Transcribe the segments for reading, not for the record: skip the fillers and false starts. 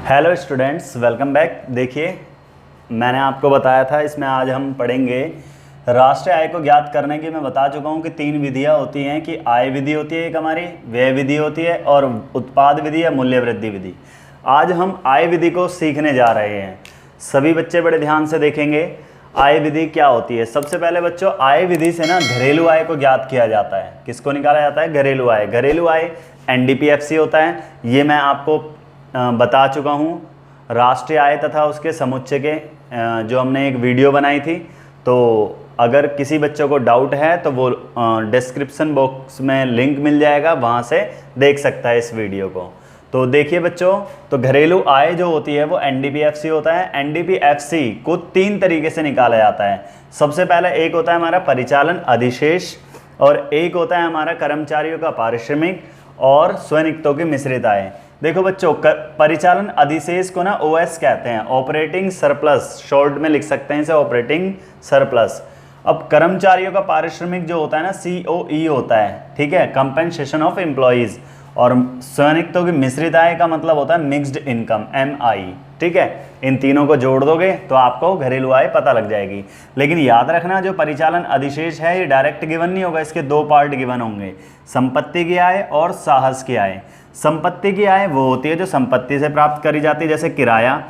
Hello students, welcome back. देखिए, मैंने आपको बताया था इसमें आज हम पढ़ेंगे राष्ट्रीय आय को ज्ञात करने की। मैं बता चुका हूँ कि 3 विधियाँ होती हैं कि आय विधि होती है एक हमारी, व्यय विधि होती है और उत्पाद विधि या मूल्य वृद्धि विधि। आज हम आय विधि को सीखने जा रहे हैं। सभी बच्चे बड़े ध्यान से देखेंगे आय विधि क्या होती है। सबसे पहले बच्चों, आय विधि से ना घरेलू आय को ज्ञात किया जाता है। किसको निकाला जाता है? घरेलू आय। घरेलू आय एनडीपीएफसी होता है। ये मैं आपको बता चुका हूँ। राष्ट्रीय आय तथा उसके समुच्चय के जो हमने एक वीडियो बनाई थी, तो अगर किसी बच्चों को डाउट है तो वो डिस्क्रिप्शन बॉक्स में लिंक मिल जाएगा, वहाँ से देख सकता है इस वीडियो को। तो देखिए बच्चों, तो घरेलू आय जो होती है वो एनडीपीएफसी होता है। एनडीपीएफसी को 3 तरीके से निकाला जाता है। सबसे पहले एक होता है हमारा परिचालन अधिशेष, और एक होता है हमारा कर्मचारियों का पारिश्रमिक और स्वनियुक्तों की मिश्रित आय। देखो बच्चों, परिचालन अधिशेष को ना ओएस कहते हैं, ऑपरेटिंग सरप्लस, शॉर्ट में लिख सकते हैं इसे ऑपरेटिंग सरप्लस। अब कर्मचारियों का पारिश्रमिक जो होता है ना, सीओई होता है, ठीक है, कंपेंसेशन ऑफ एम्प्लॉइज। और स्वनियुक्तों की मिश्रित आय का मतलब होता है मिक्स्ड इनकम, एमआई, ठीक है। इन तीनों को जोड़ दोगे तो आपको घरेलू आय पता लग जाएगी। लेकिन याद रखना, जो परिचालन अधिशेष है ये डायरेक्ट गिवन नहीं होगा, इसके 2 पार्ट गिवन होंगे, संपत्ति की आय और साहस की आय। संपत्ति की आय वो होती है जो संपत्ति से प्राप्त करी जाती है, जैसे किराया।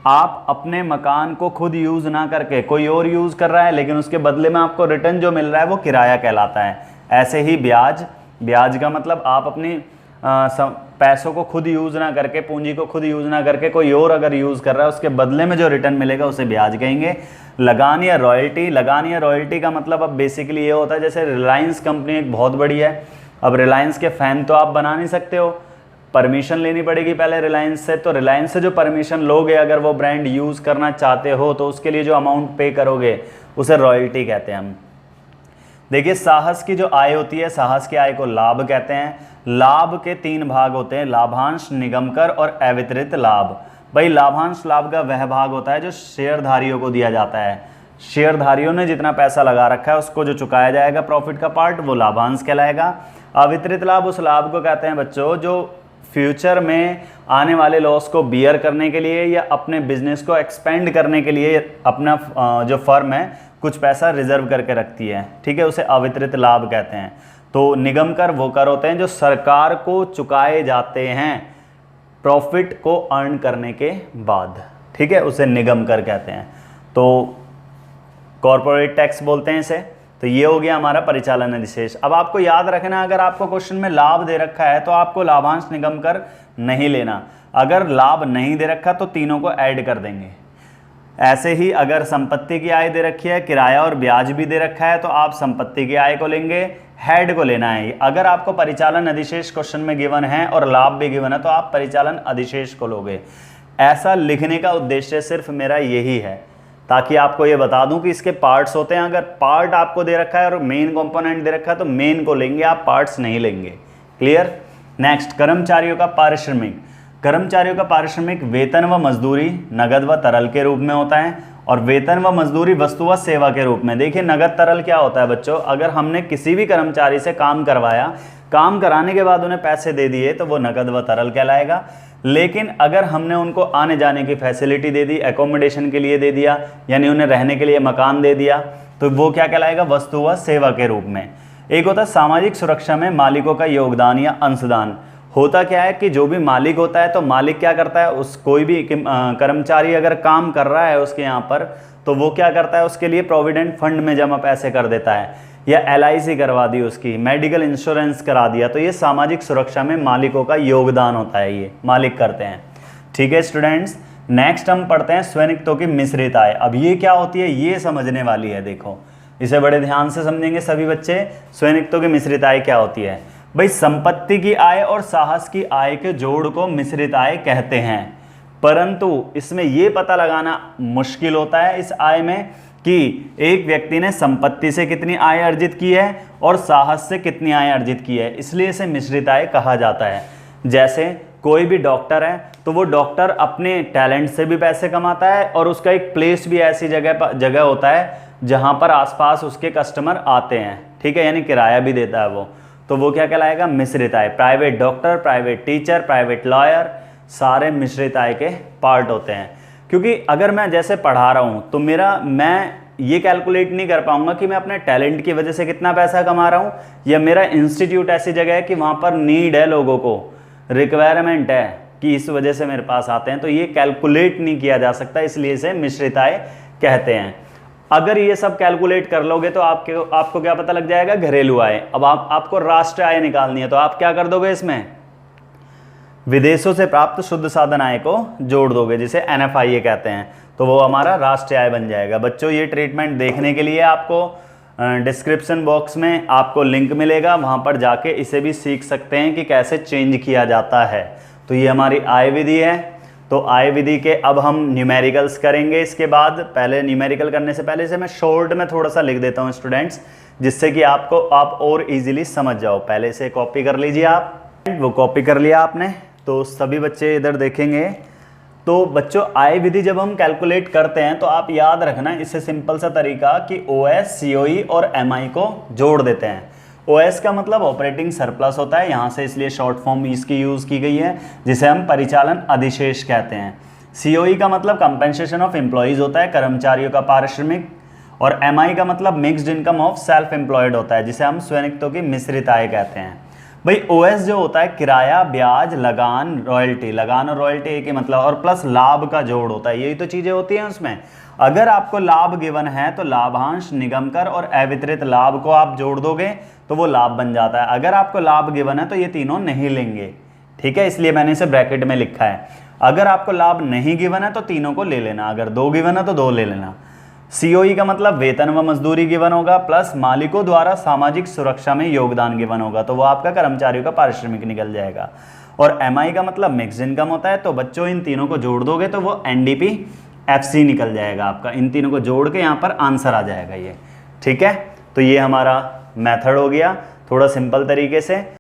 आप अपने मकान को खुद यूज ना करके कोई और यूज कर रहा है, लेकिन उसके बदले में आपको रिटर्न जो मिल रहा है वो किराया कहलाता है। ऐसे ही ब्याज, ब्याज का मतलब आप अपनी पैसों को खुद यूज ना करके, पूंजी को खुद यूज ना करके कोई और अगर यूज कर रहा है, उसके बदले में जो रिटर्न मिलेगा उसे ब्याज कहेंगे। लगान या रॉयल्टी, लगान या रॉयल्टी का मतलब अब बेसिकली ये होता है, जैसे रिलायंस कंपनी एक बहुत बड़ी है। अब रिलायंस के फैन तो आप बना नहीं सकते हो, परमिशन लेनी पड़ेगी पहले रिलायंस से। तो रिलायंस से जो परमिशन लोगे, अगर वो ब्रांड यूज करना चाहते हो, तो उसके लिए जो अमाउंट पे करोगे उसे रॉयल्टी कहते हैं हम। देखिए, साहस की जो आय होती है, साहस की आय को लाभ कहते हैं। लाभ के 3 भाग होते हैं, लाभांश, निगमकर और अवितरित लाभ। भाई, लाभांश लाभ का वह भाग होता है जो शेयरधारियों को दिया जाता है। शेयरधारियों ने जितना पैसा लगा रखा है उसको जो चुकाया जाएगा प्रॉफिट का पार्ट, वो लाभांश कहलाएगा। अवितरित लाभ उस लाभ को कहते हैं बच्चों जो फ्यूचर में आने वाले लॉस को बियर करने के लिए या अपने बिजनेस को एक्सपेंड करने के लिए अपना जो फर्म है कुछ पैसा रिजर्व करके रखती है, ठीक है, उसे अवितरित लाभ कहते हैं। तो निगम कर वो कर होते हैं जो सरकार को चुकाए जाते हैं प्रॉफिट को अर्न करने के बाद, ठीक है, उसे निगम कर कहते हैं। तो कॉर्पोरेट टैक्स बोलते हैं इसे। तो ये हो गया हमारा परिचालन अधिशेष। अब आपको याद रखना, अगर आपको क्वेश्चन में लाभ दे रखा है तो आपको लाभांश निगम कर नहीं लेना। अगर लाभ नहीं दे रखा तो तीनों को ऐड कर देंगे। ऐसे ही अगर संपत्ति की आय दे रखी है, किराया और ब्याज भी दे रखा है, तो आप संपत्ति की आय को लेंगे, हेड को लेना है। अगर आपको परिचालन अधिशेष क्वेश्चन में गिवन है और लाभ भी गिवन है तो आप परिचालन अधिशेष को लोगे। ऐसा लिखने का उद्देश्य सिर्फ मेरा यही है, ताकि आपको ये बता दूं कि इसके पार्ट्स होते हैं। अगर पार्ट आपको दे रखा है और मेन कंपोनेंट दे रखा है तो मेन को लेंगे आप, पार्ट्स नहीं लेंगे। क्लियर? नेक्स्ट, कर्मचारियों का पारिश्रमिक। कर्मचारियों का पारिश्रमिक वेतन व मजदूरी नगद व तरल के रूप में होता है, और वेतन व मजदूरी वस्तु व सेवा के रूप में। देखिए, नगद तरल क्या होता है बच्चों? अगर हमने किसी भी कर्मचारी से काम करवाया, काम कराने के बाद उन्हें पैसे दे दिए तो वो नगद व तरल कहलाएगा। लेकिन अगर हमने उनको आने जाने की फैसिलिटी दे दी, एकोमोडेशन के लिए दे दिया, यानी उन्हें रहने के लिए मकान दे दिया, तो वो क्या कहलाएगा? वस्तु व सेवा के रूप में। एक होता है सामाजिक सुरक्षा में मालिकों का योगदान या अंशदान। होता क्या है कि जो भी मालिक होता है, तो मालिक क्या करता है, उस कोई भी कर्मचारी अगर काम कर रहा है उसके यहाँ पर, तो वो क्या करता है, उसके लिए प्रोविडेंट फंड में जमा पैसे कर देता है, या एलआईसी करवा दी उसकी, मेडिकल इंश्योरेंस करा दिया। तो ये सामाजिक सुरक्षा में मालिकों का योगदान होता है, ये मालिक करते हैं। ठीक है स्टूडेंट्स, नेक्स्ट हम पढ़ते हैं स्वनियुक्तों की मिश्रित आय। अब ये क्या होती है ये समझने वाली है। देखो, इसे बड़े ध्यान से समझेंगे सभी बच्चे। स्वनियुक्तों की मिश्रित आय क्या होती है? भाई, संपत्ति की आय और साहस की आय के जोड़ को मिश्रित आय कहते हैं, परंतु इसमें यह पता लगाना मुश्किल होता है इस आय में कि एक व्यक्ति ने संपत्ति से कितनी आय अर्जित की है और साहस से कितनी आय अर्जित की है, इसलिए इसे मिश्रित आय कहा जाता है। जैसे कोई भी डॉक्टर है तो वो डॉक्टर अपने टैलेंट से भी पैसे कमाता है, और उसका एक प्लेस भी ऐसी जगह होता है जहां पर आसपास उसके कस्टमर आते हैं, ठीक है, यानी किराया भी देता है वो। तो वो क्या कहलाएगा? मिश्रित आय। Private doctor, private teacher, private lawyer, सारे मिश्रित आय के पार्ट होते हैं। क्योंकि अगर मैं जैसे पढ़ा रहा हूँ तो मैं ये कैलकुलेट नहीं कर पाऊंगा कि मैं अपने टैलेंट की वजह से कितना पैसा कमा रहा हूँ, या मेरा इंस्टीट्यूट ऐसी जगह है कि वहाँ पर नीड है, लोगों को रिक्वायरमेंट है कि इस वजह से मेरे पास आते हैं, तो ये कैलकुलेट नहीं किया जा सकता, इसलिए इसे मिश्रित आय कहते हैं। अगर ये सब कैलकुलेट कर लोगे तो आपको क्या पता लग जाएगा, घरेलू आय। अब आपको राष्ट्र आय निकालनी है, तो आप क्या कर दोगे, इसमें विदेशों से प्राप्त शुद्ध साधन आय को जोड़ दोगे, जिसे NFIA कहते हैं, तो वो हमारा राष्ट्रीय आय बन जाएगा। बच्चों ये ट्रीटमेंट देखने के लिए आपको डिस्क्रिप्शन बॉक्स में आपको लिंक मिलेगा, वहाँ पर जाके इसे भी सीख सकते हैं कि कैसे चेंज किया जाता है। तो ये हमारी आय विधि है। तो आय विधि के अब हम न्यूमेरिकल्स करेंगे इसके बाद। पहले न्यूमेरिकल करने से पहले इसे मैं शॉर्ट में थोड़ा सा लिख देता हूँ स्टूडेंट्स, जिससे कि आप और इजीली समझ जाओ। पहले से कॉपी कर लीजिए आप, वो कॉपी कर लिया आपने, तो सभी बच्चे इधर देखेंगे। तो बच्चों आय विधि जब हम कैलकुलेट करते हैं तो आप याद रखना इससे सिंपल सा तरीका कि OS, COE और MI को जोड़ देते हैं। OS का मतलब ऑपरेटिंग सरप्लस होता है यहाँ से, इसलिए शॉर्ट फॉर्म इसकी यूज़ की गई है, जिसे हम परिचालन अधिशेष कहते हैं। COE का मतलब कंपेंसेशन ऑफ एम्प्लॉयज़ होता है, कर्मचारियों का पारिश्रमिक। और MI का मतलब mixed income of self employed होता है, जिसे हम स्वनिक्तों की मिश्रित आय कहते हैं। भाई OS जो होता है किराया, ब्याज, लगान, रॉयल्टी। लगान और रॉयल्टी एक ही मतलब, और प्लस लाभ का जोड़ होता है, यही तो चीज़ें होती हैं उसमें। अगर आपको लाभ गिवन है तो लाभांश, निगम कर और अवितरित लाभ को आप जोड़ दोगे तो वो लाभ बन जाता है। अगर आपको लाभ गिवन है तो ये तीनों नहीं लेंगे, ठीक है, इसलिए मैंने इसे ब्रैकेट में लिखा है। अगर आपको लाभ नहीं गिवन है तो तीनों को ले लेना, अगर 2 गिवन है तो 2 ले लेना। COE का मतलब वेतन व मजदूरी गिवन होगा, प्लस मालिकों द्वारा सामाजिक सुरक्षा में योगदान गिवन होगा, तो वो आपका कर्मचारियों का पारिश्रमिक निकल जाएगा। और MI का मतलब मिक्स इनकम होता है। तो बच्चों इन तीनों को जोड़ दोगे तो वो NDP FC निकल जाएगा आपका। इन तीनों को जोड़ के यहाँ पर आंसर आ जाएगा ये, ठीक है। तो ये हमारा मेथड हो गया थोड़ा सिंपल तरीके से।